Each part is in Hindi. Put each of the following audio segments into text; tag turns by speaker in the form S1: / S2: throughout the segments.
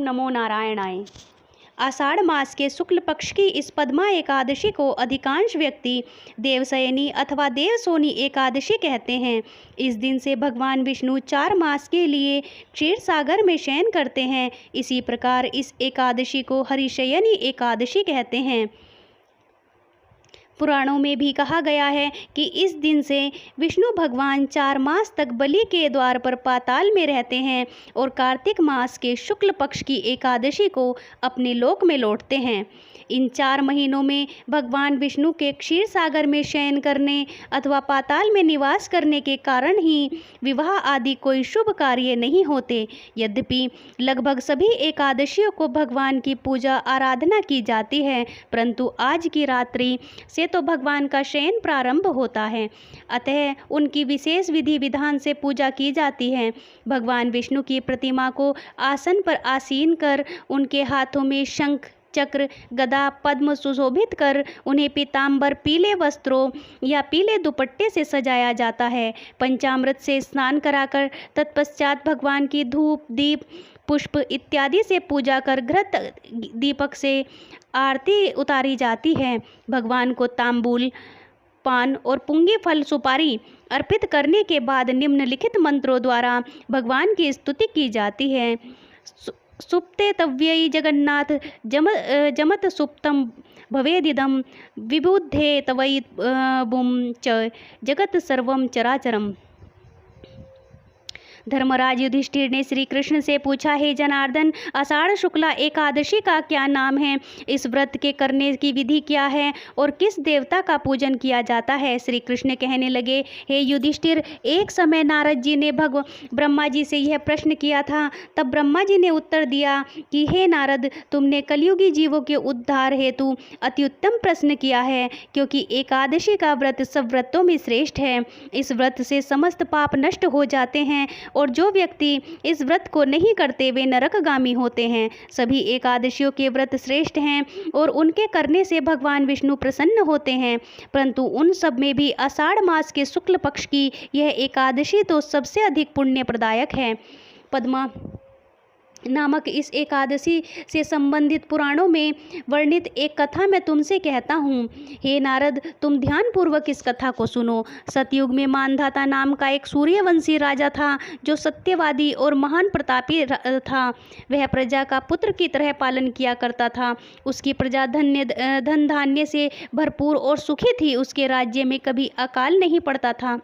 S1: नमो नारायणाय। आषाढ़ मास के शुक्ल पक्ष की इस पद्मा एकादशी को अधिकांश व्यक्ति देवशयनी अथवा देवसोनी एकादशी कहते हैं। इस दिन से भगवान विष्णु 4 मास के लिए क्षीर सागर में शयन करते हैं। इसी प्रकार इस एकादशी को हरिशयनी एकादशी कहते हैं। पुराणों में भी कहा गया है कि इस दिन से विष्णु भगवान 4 मास तक बलि के द्वार पर पाताल में रहते हैं और कार्तिक मास के शुक्ल पक्ष की एकादशी को अपने लोक में लौटते हैं। इन 4 महीनों में भगवान विष्णु के क्षीर सागर में शयन करने अथवा पाताल में निवास करने के कारण ही विवाह आदि कोई शुभ कार्य नहीं होते। यद्यपि लगभग सभी एकादशियों को भगवान की पूजा आराधना की जाती है, परंतु आज की रात्रि से तो भगवान का शयन प्रारंभ होता है, अतः उनकी विशेष विधि विधान से पूजा की जाती है। भगवान विष्णु की प्रतिमा को आसन पर आसीन कर उनके हाथों में शंख, चक्र, गदा, पद्म सुशोभित कर उन्हें पीतांबर पीले वस्त्रों या पीले दुपट्टे से सजाया जाता है। पंचामृत से स्नान कराकर तत्पश्चात भगवान की धूप, दीप, पुष्प इत्यादि से पूजा कर घृत दीपक से आरती उतारी जाती है। भगवान को तांबूल, पान और पुंगी फल सुपारी अर्पित करने के बाद निम्नलिखित मंत्रों द्वारा भगवान की स्तुति की जाती है। सुप्ते तव्यै जगन्नाथ जमत सुप्तम भवेदिदं विबुद्धे तवै बुम च जगत सर्वम चराचरम। धर्मराज युधिष्ठिर ने श्री कृष्ण से पूछा, हे जनार्दन, आषाढ़ शुक्ला एकादशी का क्या नाम है? इस व्रत के करने की विधि क्या है और किस देवता का पूजन किया जाता है? श्री कृष्ण कहने लगे, हे युधिष्ठिर, एक समय नारद जी ने ब्रह्मा जी से यह प्रश्न किया था। तब ब्रह्मा जी ने उत्तर दिया कि हे नारद, तुमने कलयुगी जीवों के उद्धार हेतु अति उत्तम प्रश्न किया है, क्योंकि एकादशी का व्रत सब व्रतों में श्रेष्ठ है। इस व्रत से समस्त पाप नष्ट हो जाते हैं और जो व्यक्ति इस व्रत को नहीं करते वे नरकगामी होते हैं। सभी एकादशियों के व्रत श्रेष्ठ हैं और उनके करने से भगवान विष्णु प्रसन्न होते हैं, परंतु उन सब में भी आषाढ़ मास के शुक्ल पक्ष की यह एकादशी तो सबसे अधिक पुण्य प्रदायक है। पद्मा नामक इस एकादशी से संबंधित पुराणों में वर्णित एक कथा मैं तुमसे कहता हूँ। हे नारद, तुम ध्यानपूर्वक इस कथा को सुनो। सतयुग में मानधाता नाम का एक सूर्यवंशी राजा था, जो सत्यवादी और महान प्रतापी था। वह प्रजा का पुत्र की तरह पालन किया करता था। उसकी प्रजा धन धान्य से भरपूर और सुखी थी। उसके राज्य में कभी अकाल नहीं पड़ता था।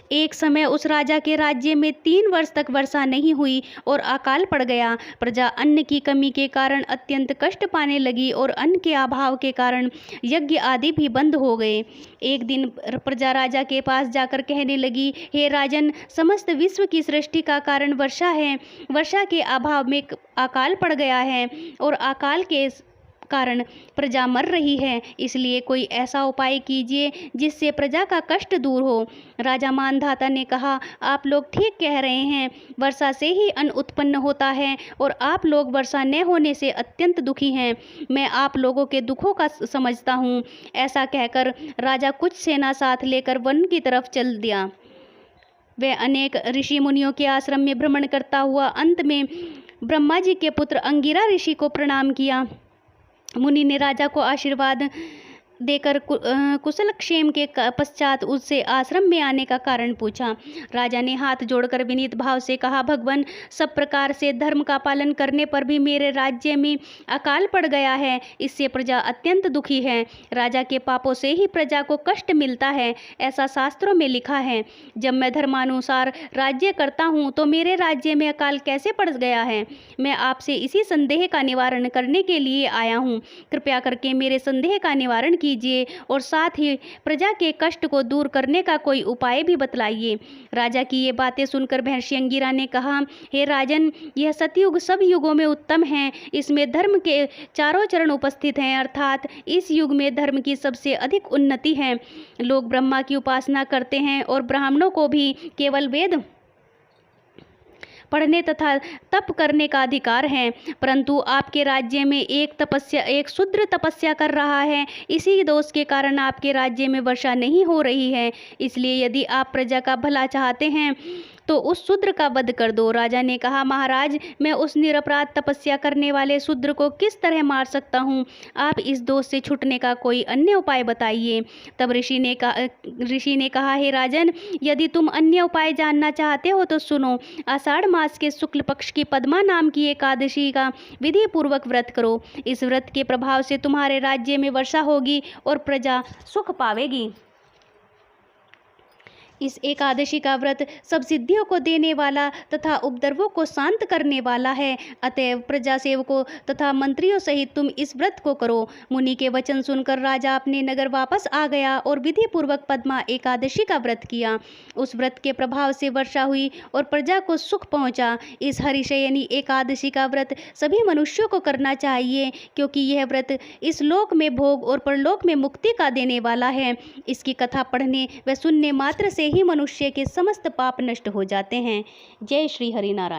S1: एक समय उस राजा के राज्य में 3 वर्ष तक वर्षा नहीं हुई और अकाल पड़ गया। प्रजा अन्न की कमी के कारण अत्यंत कष्ट पाने लगी और अन्न के अभाव के कारण यज्ञ आदि भी बंद हो गए। एक दिन प्रजा राजा के पास जाकर कहने लगी, हे राजन, समस्त विश्व की सृष्टि का कारण वर्षा है। वर्षा के अभाव में अकाल पड़ गया है और अकाल के कारण प्रजा मर रही है, इसलिए कोई ऐसा उपाय कीजिए जिससे प्रजा का कष्ट दूर हो। राजा मानधाता ने कहा, आप लोग ठीक कह रहे हैं, वर्षा से ही अन्न उत्पन्न होता है और आप लोग वर्षा न होने से अत्यंत दुखी हैं। मैं आप लोगों के दुखों का समझता हूँ। ऐसा कहकर राजा कुछ सेना साथ लेकर वन की तरफ चल दिया। वह अनेक ऋषि मुनियों के आश्रम में भ्रमण करता हुआ अंत में ब्रह्मा जी के पुत्र अंगिरा ऋषि को प्रणाम किया। मुनि ने राजा को आशीर्वाद देकर कुशल क्षेम के पश्चात उससे आश्रम में आने का कारण पूछा। राजा ने हाथ जोड़कर विनीत भाव से कहा, भगवान, सब प्रकार से धर्म का पालन करने पर भी मेरे राज्य में अकाल पड़ गया है। इससे प्रजा अत्यंत दुखी है। राजा के पापों से ही प्रजा को कष्ट मिलता है, ऐसा शास्त्रों में लिखा है। जब मैं धर्मानुसार राज्य करता हूँ तो मेरे राज्य में अकाल कैसे पड़ गया है? मैं आपसे इसी संदेह का निवारण करने के लिए आया हूँ। कृपया करके मेरे संदेह का निवारण कीजिए और साथ ही प्रजा के कष्ट को दूर करने का कोई उपाय भी बतलाइए। राजा की ये बातें सुनकर महर्षि अंगिरा ने कहा, हे राजन, यह सतयुग सब युगों में उत्तम है। इसमें धर्म के चारों चरण उपस्थित हैं, अर्थात इस युग में धर्म की सबसे अधिक उन्नति है। लोग ब्रह्मा की उपासना करते हैं और ब्राह्मणों को भी केवल वेद पढ़ने तथा तप करने का अधिकार है, परंतु आपके राज्य में एक शूद्र तपस्या कर रहा है। इसी दोष के कारण आपके राज्य में वर्षा नहीं हो रही है। इसलिए यदि आप प्रजा का भला चाहते हैं तो उस शूद्र का वध कर दो। राजा ने कहा, महाराज, मैं उस निरपराध तपस्या करने वाले शूद्र को किस तरह मार सकता हूँ? आप इस दोष से छूटने का कोई अन्य उपाय बताइए। तब ऋषि ने कहा, हे राजन, यदि तुम अन्य उपाय जानना चाहते हो तो सुनो। आषाढ़ मास के शुक्ल पक्ष की पद्मा नाम की एकादशी का विधि पूर्वक व्रत करो। इस व्रत के प्रभाव से तुम्हारे राज्य में वर्षा होगी और प्रजा सुख पावेगी। इस एकादशी का व्रत सब सिद्धियों को देने वाला तथा उपद्रवों को शांत करने वाला है। अतएव प्रजा सेवकों तथा मंत्रियों सहित तुम इस व्रत को करो। मुनि के वचन सुनकर राजा अपने नगर वापस आ गया और विधि पूर्वक पद्मा एकादशी का व्रत किया। उस व्रत के प्रभाव से वर्षा हुई और प्रजा को सुख पहुंचा। इस हरिशयनी एकादशी का व्रत सभी मनुष्यों को करना चाहिए, क्योंकि यह व्रत इस लोक में भोग और परलोक में मुक्ति का देने वाला है। इसकी कथा पढ़ने व सुनने मात्र से ही मनुष्य के समस्त पाप नष्ट हो जाते हैं। जय श्री हरि नारायण।